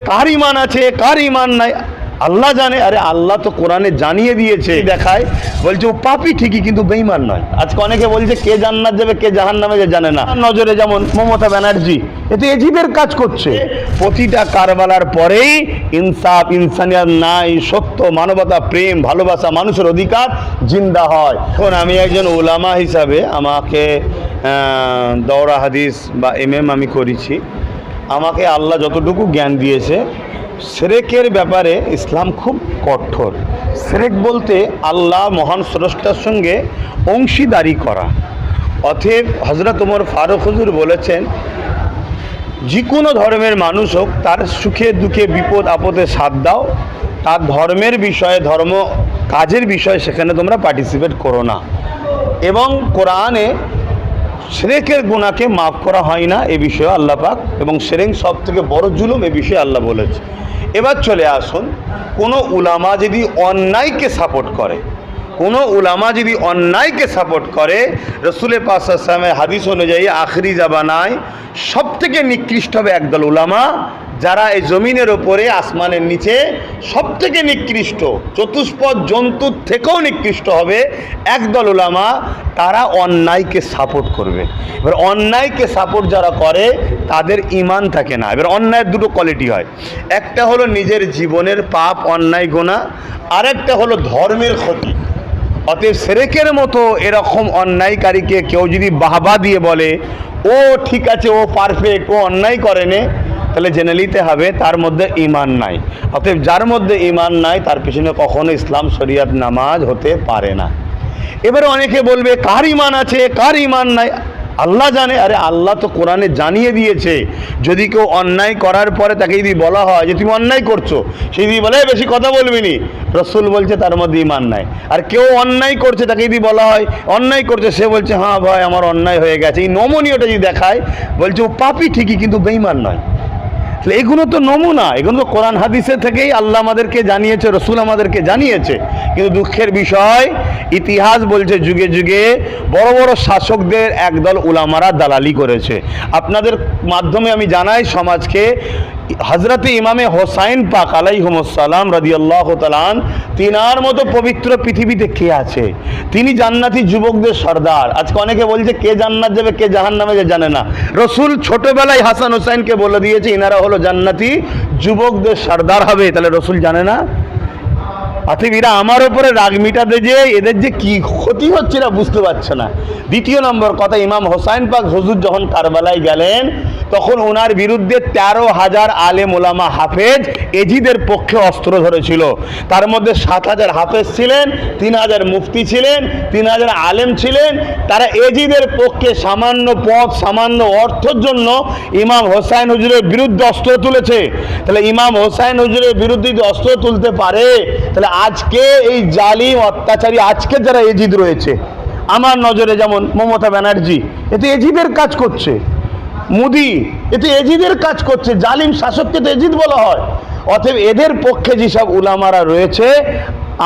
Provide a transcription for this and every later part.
কার ঈমান আছে কার ঈমান নাই আল্লাহ জানে। আরে আল্লাহ তো কোরআনে জানিয়ে দিয়েছে, দেখায় বলছে ও পাপী ঠিকই কিন্তু বেঈমান নয়। আজকে অনেকে বলছে কে জান্নাত যাবে কে জাহান্নামে যাবে জানে না। নজরে যেমন মমতা ব্যানার্জি, এ তো এজিদের কাজ করছে। প্রতিটা কারবালার পরেই ইনসাফ, ইনসানিয়াত নাই, সত্য, মানবতা, প্রেম, ভালোবাসা, মানুষের অধিকার জিন্দা হয়। এখন আমি একজন উলামা হিসাবে আমাকে দওরা হাদিস বা এমএম আমি করেছি। আমাকে আল্লাহ যতটুকু জ্ঞান দিয়েছে, শিরকের ব্যাপারে ইসলাম খুব কঠোর। শিরক বলতে আল্লাহ মহান স্রষ্টার সঙ্গে অংশীদারি করা। অতএব হযরত ওমর ফারুক হুজুর বলেছেন, যে কোনো ধর্মের মানুষ হোক, তার সুখে দুঃখে বিপদ আপদে সাথ দাও, তার ধর্মের বিষয়ে, ধর্ম কাজের বিষয়ে সেখানে তোমরা পার্টিসিপেট করো না। এবং কোরআনে শিরকের গুনাহকে মাফ করা হয় না এ বিষয়ে আল্লাহ পাক, এবং শিরক সব থেকে বড় জুলুম এ বিষয়ে আল্লাহ বলেছে। এবার চলে আসুন, কোনো উলামা যদি অন্যায়কে সাপোর্ট করে, কোনো উলামা যদি অন্যায়কে সাপোর্ট করে, রাসূল পাক সাল্লাল্লাহু আলাইহি ওয়াসাল্লামের হাদিস অনুযায়ী আখিরি জামানায় সবথেকে নিকৃষ্ট হবে একদল উলামা, যারা এই জমিনের ওপরে আসমানের নিচে সবথেকে নিকৃষ্ট, চতুষ্পদ জন্তুর থেকেও নিকৃষ্ট হবে একদল উলামা। তারা অন্যায়কে সাপোর্ট করবে। এবার অন্যায়কে সাপোর্ট যারা করে তাদের ঈমান থাকে না। এবার অন্যায়ের দুটো কোয়ালিটি হয়, একটা হলো নিজের জীবনের পাপ অন্যায় গুনাহ, আরেকটা হলো ধর্মের ক্ষতি। অতএব শিরকের মতো এরকম অন্যায়কারীকে কেউ যদি বাহবা দিয়ে বলে ও ঠিক আছে, ও পারফেক্ট, ও অন্যায় করেনি, তাহলে জেনে নিতে হবে তার মধ্যে ঈমান নাই। অতএব যার মধ্যে ঈমান নাই তার পিছনে কখনো ইসলাম শরিয়ত নামাজ হতে পারে না। এবারে অনেকে বলবে কার ঈমান আছে কার ঈমান নাই আল্লাহ জানে। আরে আল্লাহ তো কোরআনে জানিয়ে দিয়েছে, যদি কেউ অন্যায় করার পরে তাকে যদি বলা হয় যে তুমি অন্যায় করছো, সে যদি বলে বেশি কথা বলবি নি, রাসূল বলছে তার মধ্যে ঈমান নাই। আর কেউ অন্যায় করছে, তাকে যদি বলা হয় অন্যায় করছে, সে বলছে হ্যাঁ ভাই আমার অন্যায় হয়ে গেছে, এই নমনীয়টা যদি দেখায়, বলছে ও পাপী ঠিকই কিন্তু বেঈমান নয়। তাহলে এগুলো তো নমুনা, এগুলো তো কোরআন হাদিসের থেকেই আল্লাহ আমাদেরকে জানিয়েছে, রসুল আমাদেরকে জানিয়েছে। কিন্তু দুঃখের বিষয়, ইতিহাস বলছে যুগে যুগে বড় বড় শাসকদের একদল উলামারা দালালি করেছে। আপনাদের মাধ্যমে আমি জানাই সমাজকে, হযরতে ইমামে হোসাইন পাক আলাইহিমুসসালাম রাদিয়াল্লাহু তাআলা আন, তিনার মতো পবিত্র পৃথিবীতে কে আছে? তিনি জান্নাতি যুবকদের সর্দার। আজকে অনেকে বলছে কে জান্নাত যাবে কে জাহান্নামে যাবে জানে না। রসুল ছোটবেলায় হাসান হোসাইনকে বলে দিয়েছে ইনারা হলো জান্নাতি যুবকদের সর্দার হবে। তাহলে রসুল জানে না? অতএব এরা আমার উপরে রাগ মিটাতে যে এদের যে কি ক্ষতি হচ্ছে এরা বুঝতে পারছে না। দ্বিতীয় নম্বর কথা, ইমাম হোসাইন পাক হুজুর যখন কারবালায় গেলেন, তখন ওনার বিরুদ্ধে 13,000 আলেম ওলামা হাফেজ এজিদের পক্ষে অস্ত্র ধরেছিল। তার মধ্যে 7,000 হাফেজ ছিলেন, 3,000 মুফতি ছিলেন, 3,000 আলেম ছিলেন। তারা এজিদের পক্ষে সামান্য পদ, সামান্য অর্থের জন্য ইমাম হোসাইন হুজুরের বিরুদ্ধে অস্ত্র তুলেছে। তাহলে ইমাম হোসাইন হুজুরের বিরুদ্ধে যদি অস্ত্র তুলতে পারে, তাহলে আজকে এই জালিম অত্যাচারী আজকে যারা এজিদ রয়েছে, আমার নজরে যেমন মমতা ব্যানার্জি, এতে এজিদের কাজ করছে। মোদি এতে এজিদের কাজ করছে। জালিম শাসককে তো এজিদ বলা হয়। অতএব এদের পক্ষে যেসব উলামারা রয়েছে,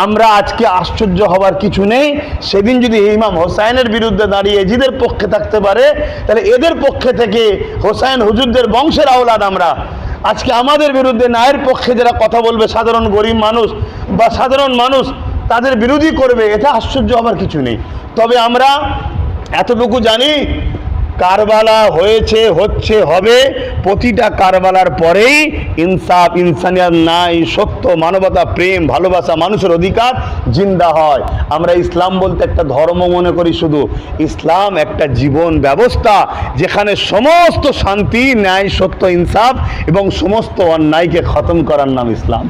আমরা আজকে আশ্চর্য হবার কিছু নেই। সেদিন যদি ইমাম হোসাইনের বিরুদ্ধে দাঁড়িয়ে এজিদের পক্ষে থাকতে পারে, তাহলে এদের পক্ষে থেকে হোসাইন হুজুরদের বংশের আওলাদ আমরা, আজকে আমাদের বিরুদ্ধে ন্যায়ের পক্ষে যারা কথা বলবে, সাধারণ গরিব মানুষ বা সাধারণ মানুষ তাদের বিরোধী করবে, এটা আশ্চর্য হবার কিছু নেই। তবে আমরা এতটুকু জানি, কারবালা হয়েছে, হচ্ছে, হবে। প্রতিটা কারবালার পরেই ইনসাফ, ইনসানিয়াত নাই, সত্য, মানবতা, প্রেম, ভালোবাসা, মানুষের অধিকার জিন্দা হয়। আমরা ইসলাম বলতে একটা ধর্ম মনে করি শুধু। ইসলাম একটা জীবন ব্যবস্থা, যেখানে সমস্ত শান্তি, ন্যায়, সত্য, ইনসাফ এবং সমস্ত অন্যায়কে খতম করার নাম ইসলাম।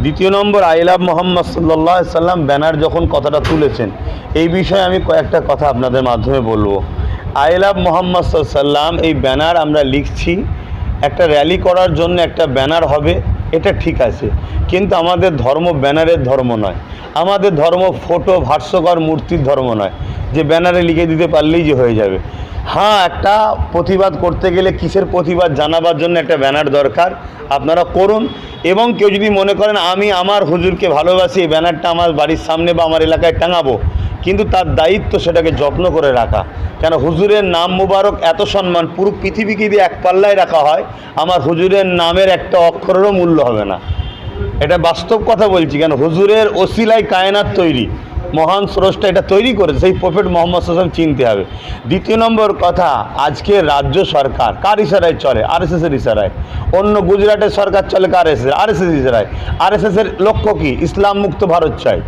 দ্বিতীয় নম্বর, আই লাভ মোহাম্মদ সাল্লাল্লাহু আলাইহি সাল্লাম ব্যানার যখন কথাটা তুলেছেন, এই বিষয়ে আমি কয়েকটা কথা আপনাদের মাধ্যমে বলবো। আই লাভ মোহাম্মদ সাল্লাল্লাহু আলাইহি সাল্লাম এই ব্যানার আমরা লিখছি, একটা র্যালি করার জন্য একটা ব্যানার হবে, এটা ঠিক আছে। কিন্তু আমাদের ধর্ম ব্যানারের ধর্ম নয়। আমাদের ধর্ম ফটো, ভাস্যকর, মূর্তির ধর্ম নয়, যে ব্যানারে লিখে দিতে পারলেই যে হয়ে যাবে। হ্যাঁ, একটা প্রতিবাদ করতে গেলে কিসের প্রতিবাদ জানাবার জন্য একটা ব্যানার দরকার, আপনারা করুন। এবং কেউ যদি মনে করেন আমি আমার হুজুরকে ভালোবাসি, এই ব্যানারটা আমার বাড়ির সামনে বা আমার এলাকায় টাঙাবো, কিন্তু তার দায়িত্ব সেটাকে যত্ন করে রাখা। কেন হুজুরের নাম মুবারক এত সম্মান, পুরো পৃথিবীকে যদি এক পাল্লায় রাখা হয় আমার হুজুরের নামের একটা অক্ষরেরও মূল্য হবে না। এটা বাস্তব কথা বলছি। কেন হুজুরের ওসিলায় কায়নাত তৈরি, মহান স্রষ্টা এটা তৈরি করেছে, সেই প্রফেট মোহাম্মদ সাল্লাল্লাহু আলাইহি ওয়াসাল্লাম চিনতে হবে। দ্বিতীয় নম্বর কথা, আজকে রাজ্য সরকার কার ইশারায় চলে? আরএসএসের ইশারায়। অন্য গুজরাটের সরকার চলে কার ইশারায়? আরএসএস ইশারায়। আরএসএসের লক্ষ্য কি? ইসলাম মুক্ত ভারত চাই।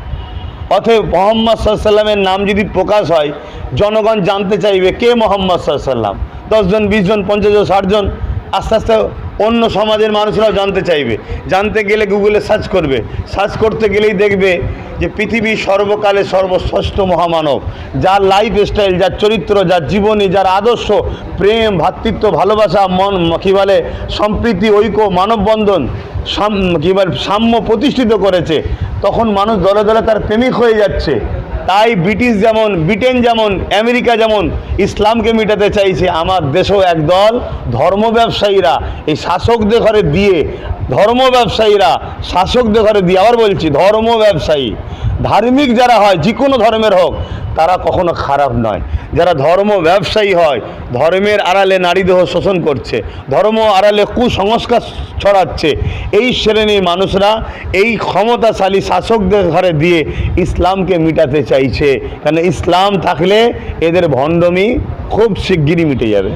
অতএব মোহাম্মদ সাল্লাল্লাহু আলাইহি ওয়াসাল্লামের নাম যদি প্রকাশ হয়, জনগণ জানতে চাইবে কে মোহাম্মদ সাল্লাল্লাহু আলাইহি ওয়াসাল্লাম। 10 জন, 20 জন, 50 জন, 60 জন, আস্তে আস্তে অন্য সমাজের মানুষরাও জানতে চাইবে। জানতে গেলে গুগলে সার্চ করবে, সার্চ করতে গেলেই দেখবে যে পৃথিবীর সর্বকালে সর্বশ্রেষ্ঠ মহামানব, যার লাইফ স্টাইল, যার চরিত্র, যার জীবনী, যার আদর্শ, প্রেম, ভ্রাতৃত্ব, ভালোবাসা, মন কী বলে সম্প্রীতি, ঐক্য, মানববন্ধন, কী বলে সাম্য প্রতিষ্ঠিত করেছে, তখন মানুষ দলে দলে তার প্রেমিক হয়ে যাচ্ছে। তাই ব্রিটেন যেমন আমেরিকা যেমন ইসলামকে মিটাতে চাইছে, আমার দেশেও একদল ধর্ম ব্যবসায়ীরা এই শাসকদের ঘরে দিয়ে, ধর্ম ব্যবসায়ীরা শাসকদের ঘরে দিয়ে, আবার বলছি ধর্ম ব্যবসায়ী, ধার্মিক যারা হয় যে কোনো ধর্মের হোক তারা কখনো খারাপ নয়। যারা ধর্ম ব্যবসায়ী হয়, ধর্মের আড়ালে নারীদেহ শোষণ করছে, ধর্ম আড়ালে কুসংস্কার ছড়াচ্ছে, এই শ্রেণীর মানুষরা এই ক্ষমতাশালী শাসকদের ঘরে দিয়ে ইসলামকে মিটাতে চাইছে। কারণ ইসলাম থাকলে এদের ভণ্ডমি খুব শিগগিরই মিটে যাবে।